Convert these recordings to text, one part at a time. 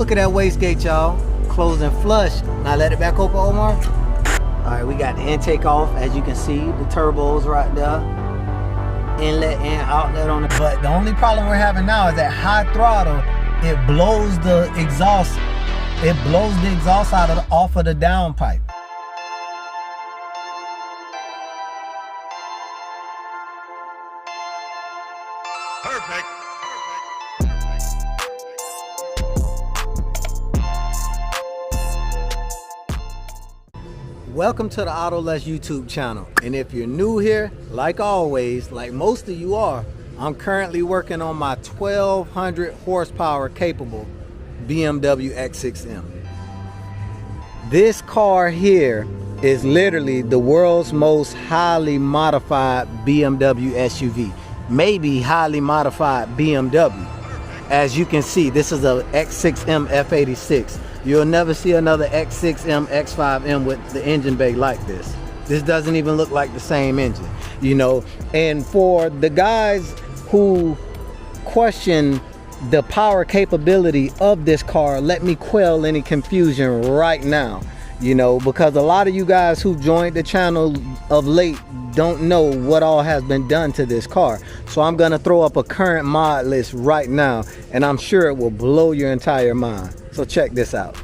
look at that wastegate, y'all. Closed and flush. Now let it back open, Omar. All right, we got the intake off. As you can see, the turbos right there. Inlet and outlet on it. But the only problem we're having now is that high throttle, it blows the exhaust. It blows the exhaust off of the downpipe. Perfect. Welcome to the Autoless YouTube channel. And if you're new here, like always, like most of you are, I'm currently working on my 1200 horsepower capable BMW X6M. This car here is literally the world's most highly modified BMW SUV, maybe highly modified BMW. As you can see, this is a X6M F86. You'll never see another X6M, X5M with the engine bay like this. This doesn't even look like the same engine, you know. And for the guys who question the power capability of this car, let me quell any confusion right now, you know, because a lot of you guys who joined the channel of late don't know what all has been done to this car. So I'm gonna throw up a current mod list right now, and I'm sure it will blow your entire mind. So check this out.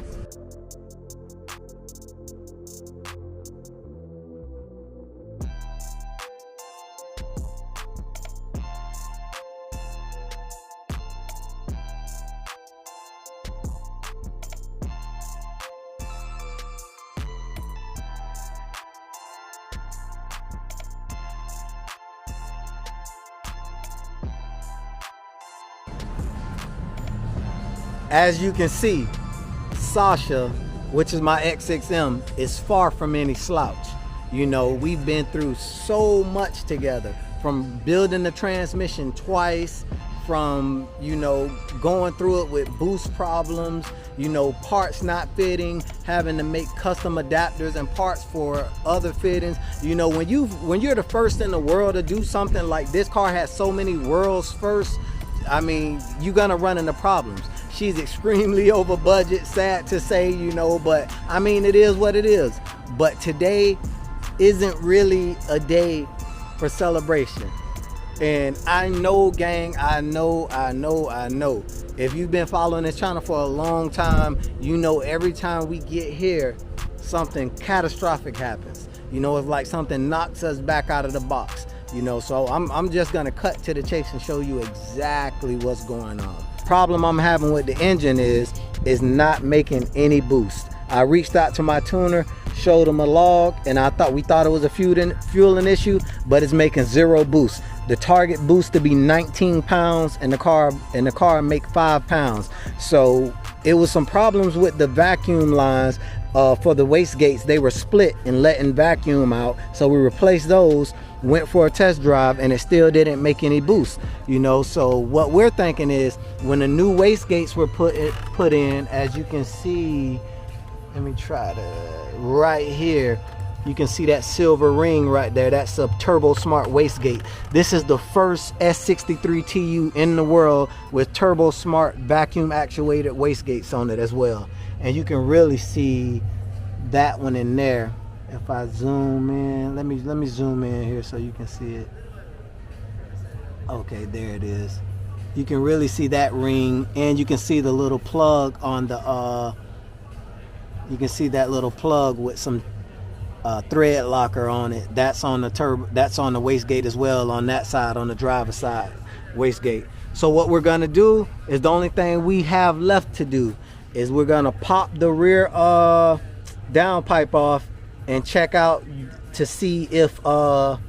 As you can see, Sasha, which is my X6M, is far from any slouch. You know, we've been through so much together, from building the transmission twice, from, you know, going through it with boost problems, you know, parts not fitting, having to make custom adapters and parts for other fittings. You know, when you're the first in the world to do something like this car has so many world's firsts, I mean, you're gonna run into problems. She's extremely over budget, sad to say, you know, but I mean, it is what it is. But today isn't really a day for celebration. And I know, gang, I know. If you've been following this channel for a long time, you know every time we get here, something catastrophic happens. You know, it's like something knocks us back out of the box. You know, so I'm just gonna cut to the chase and show you exactly what's going on. Problem I'm having with the engine is not making any boost. I reached out to my tuner, showed him a log, and we thought it was a fueling issue, but it's making 0 boost. The target boost to be 19 pounds and the car make 5 pounds. So it was some problems with the vacuum lines for the wastegates. They were split and letting vacuum out, so we replaced those, went for a test drive, and it still didn't make any boost, you know. So what we're thinking is, when the new wastegates were put in, as you can see, let me try to, right here, you can see that silver ring right there. That's a Turbo Smart wastegate. This is the first S63 TU in the world with Turbo Smart vacuum actuated wastegates on it as well. And you can really see that one in there. If I zoom in, let me zoom in here so you can see it. Okay, there it is. You can really see that ring, and you can see the little plug on the you can see that little plug with some thread locker on it. That's on the wastegate as well, on that side, on the driver's side wastegate. So what we're gonna do is, the only thing we have left to do is we're gonna pop the rear downpipe off and check out to see if the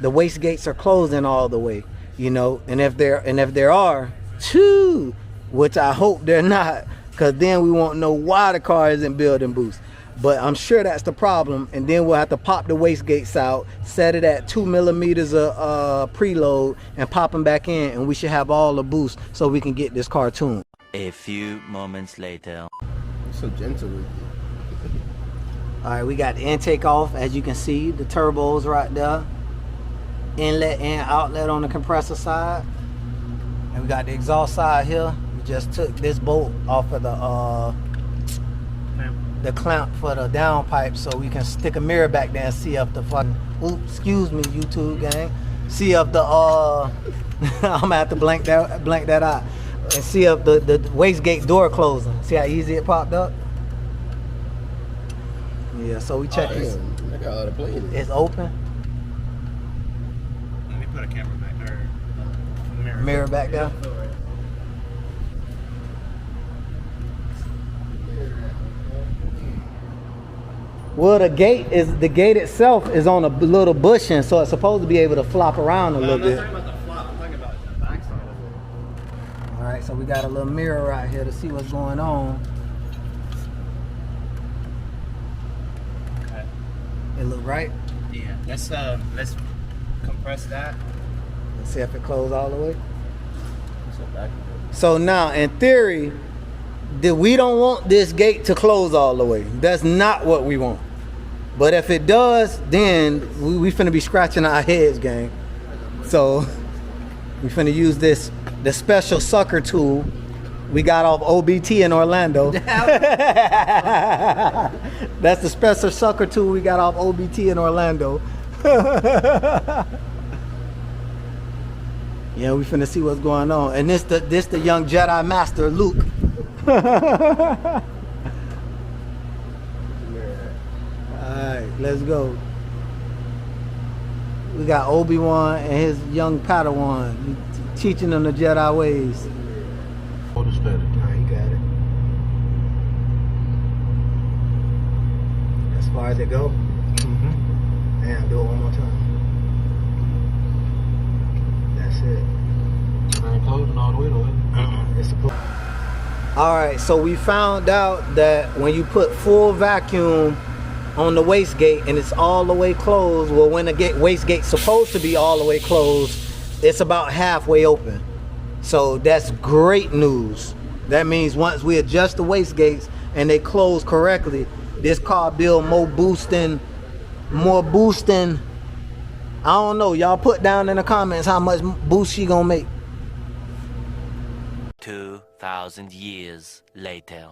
wastegates are closing all the way, you know. And if there are two, which I hope they're not, because then we won't know why the car isn't building boost. But I'm sure that's the problem, and then we'll have to pop the wastegates out, set it at 2 millimeters of preload, and pop them back in, and we should have all the boost so we can get this car tuned. A few moments later. You're so gentle with you. All right, we got the intake off. As you can see, the turbos right there. Inlet and outlet on the compressor side. And we got the exhaust side here. You just took this bolt off of the clamp for the downpipe so we can stick a mirror back there and see if the fucking, oops, excuse me, YouTube gang, see if the I'm gonna have to blank that out and see if the wastegate door closing. See how easy it popped up? Yeah, so we check this. I got a lot of play in it. It's open. Let me put a camera back there. Mirror back there. Well, the gate itself is on a little bushing, so it's supposed to be able to flop around a little bit. I'm not talking about the flop. I'm talking about the backside of it. All right, so we got a little mirror right here to see what's going on. Okay. It look right. Yeah. Let's compress that. Let's see if it closed all the way. So now, in theory, we don't want this gate to close all the way. That's not what we want. But if it does, then we finna be scratching our heads, gang. So we finna use the special sucker tool we got off OBT in Orlando. That's the special sucker tool we got off OBT in Orlando. Yeah, we finna see what's going on. And this the young Jedi Master, Luke. Alright, let's go. We got Obi-Wan and his young Padawan teaching them the Jedi ways. Hold it steady. Nah, you got it. As far as it go? Mm-hmm. Damn, do it one more time. That's it. I ain't closing all the way though. It's supposed. Alright, so we found out that when you put full vacuum on the wastegate and it's all the way closed, well, when the wastegate's supposed to be all the way closed, it's about halfway open. So that's great news. That means once we adjust the wastegates and they close correctly, this car build more boosting. I don't know. Y'all put down in the comments how much boost she gonna make. 2,000 years later.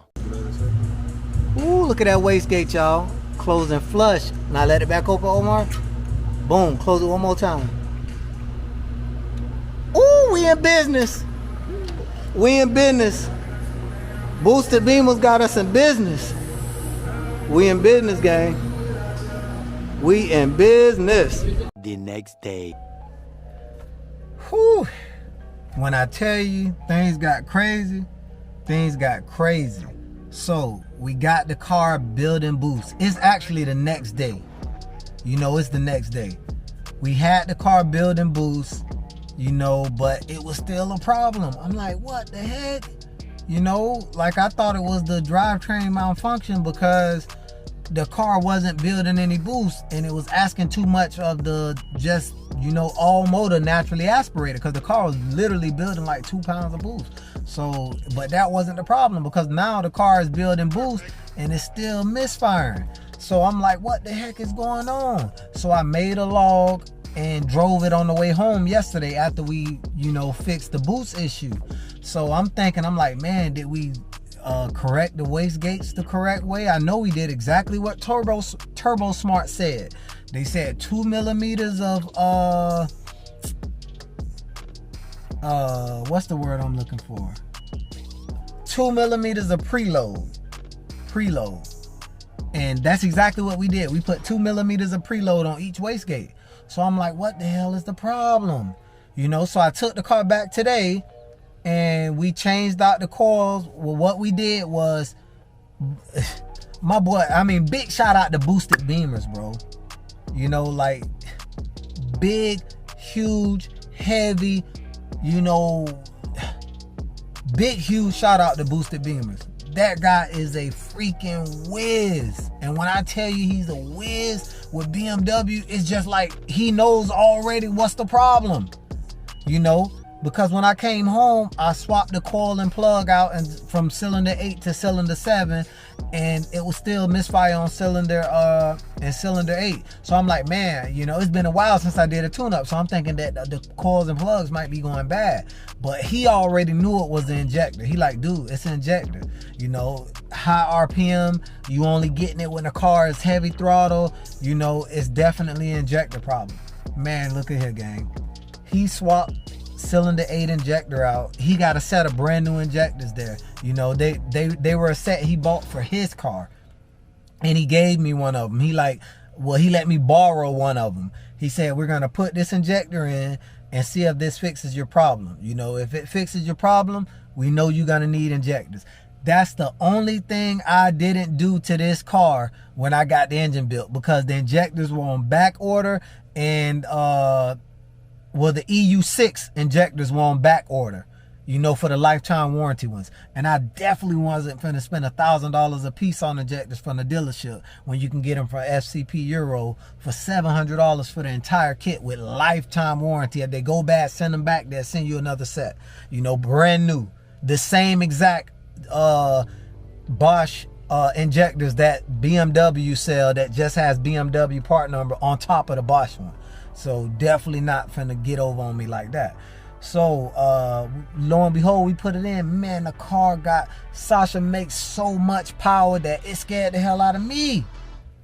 Ooh, look at that wastegate, y'all. Closing flush. Now let it back open, Omar. Boom, close it one more time. Ooh, we in business. We in business. Boosted Beamers got us in business. We in business, gang. We in business. The next day. Whew. When I tell you things got crazy, things got crazy. So we got the car building boost. It's actually the next day. You know, it's the next day. We had the car building boost, you know, but it was still a problem. I'm like, what the heck? You know, like I thought it was the drivetrain malfunction because the car wasn't building any boost and it was asking too much of the just, you know, all motor naturally aspirated because the car was literally building like 2 pounds of boost. So, but that wasn't the problem because now the car is building boost and it's still misfiring. So I'm like, what the heck is going on? So I made a log and drove it on the way home yesterday after we, you know, fixed the boost issue. So I'm thinking, I'm like, man, did we correct the wastegates the correct way? I know we did exactly what Turbo Smart said. They said 2 millimeters of what's the word I'm looking for? 2 millimeters of preload. And that's exactly what we did. We put 2 millimeters of preload on each wastegate. So I'm like, what the hell is the problem? You know, so I took the car back today and we changed out the coils. Well, what we did was, my boy, I mean, big shout out to Boosted Beamers, bro. You know, like big, huge, heavy, you know, big, huge shout out to Boosted Beamers. That guy is a freaking whiz. And when I tell you he's a whiz with BMW, it's just like he knows already what's the problem. You know, because when I came home, I swapped the coil and plug out and from cylinder 8 to cylinder 7, and it was still misfire on cylinder 8. So I'm like, man, you know, it's been a while since I did a tune-up, so I'm thinking that the coils and plugs might be going bad. But he already knew it was the injector. He like, dude, it's an injector. You know, high RPM, you only getting it when the car is heavy throttle. You know, it's definitely an injector problem. Man, look at here, gang. He swapped cylinder 8 injector out. He got a set of brand new injectors there. You know, they were a set he bought for his car, and he gave me one of them. He let me borrow one of them. He said, we're gonna put this injector in and see if this fixes your problem. You know, if it fixes your problem, we know you're gonna need injectors. That's the only thing I didn't do to this car when I got the engine built, because the injectors were on back order, and the EU6 injectors were on back order, you know, for the lifetime warranty ones. And I definitely wasn't finna spend $1,000 a piece on injectors from the dealership when you can get them from FCP Euro for $700 for the entire kit with lifetime warranty. If they go bad, send them back, they'll send you another set, you know, brand new. The same exact Bosch injectors that BMW sell, that just has BMW part number on top of the Bosch one. So definitely not finna get over on me like that. So lo and behold, we put it in. Man, the car Sasha makes so much power that it scared the hell out of me.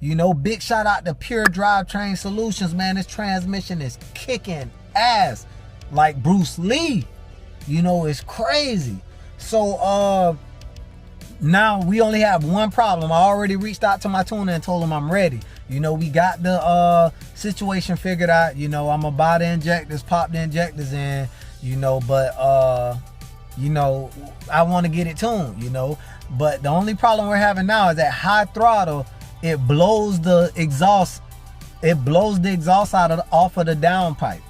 You know, big shout out to Pure Drivetrain Solutions, man. This transmission is kicking ass like Bruce Lee. You know, it's crazy. So now we only have one problem. I already reached out to my tuner and told him I'm ready. You know, we got the situation figured out. You know, I'm gonna buy the injectors, pop the injectors in, you know, but you know, I want to get it tuned, you know. But the only problem we're having now is at high throttle, it blows the exhaust out off of the downpipe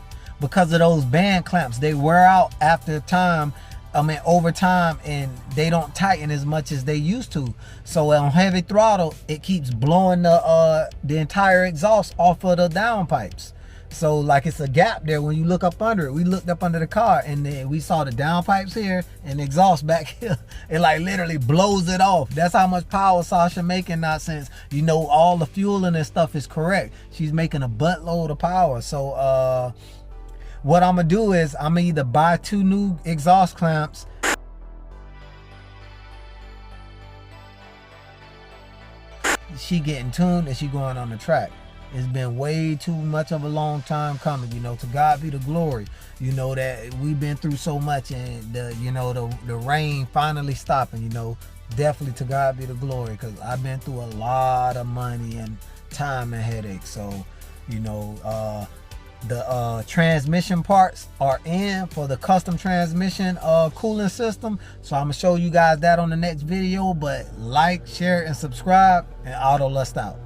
because of those band clamps. They wear out after time. I mean, over time, and they don't tighten as much as they used to. So on heavy throttle, it keeps blowing the entire exhaust off of the downpipes. So like it's a gap there when you look up under it. We looked up under the car, and then we saw the downpipes here and the exhaust back here. It like literally blows it off. That's how much power Sasha making now, since, you know, all the fueling and stuff is correct. She's making a buttload of power. So what I'm gonna do is I'm gonna either buy 2 new exhaust clamps. She getting tuned and she going on the track. It's been way too much of a long time coming, you know. To God be the glory, you know, that we've been through so much, and the rain finally stopping, you know. Definitely to God be the glory, because I've been through a lot of money and time and headaches. So, you know, the transmission parts are in for the custom transmission cooling system. So I'm gonna show you guys that on the next video. But like, share, and subscribe, and Auto Lust out.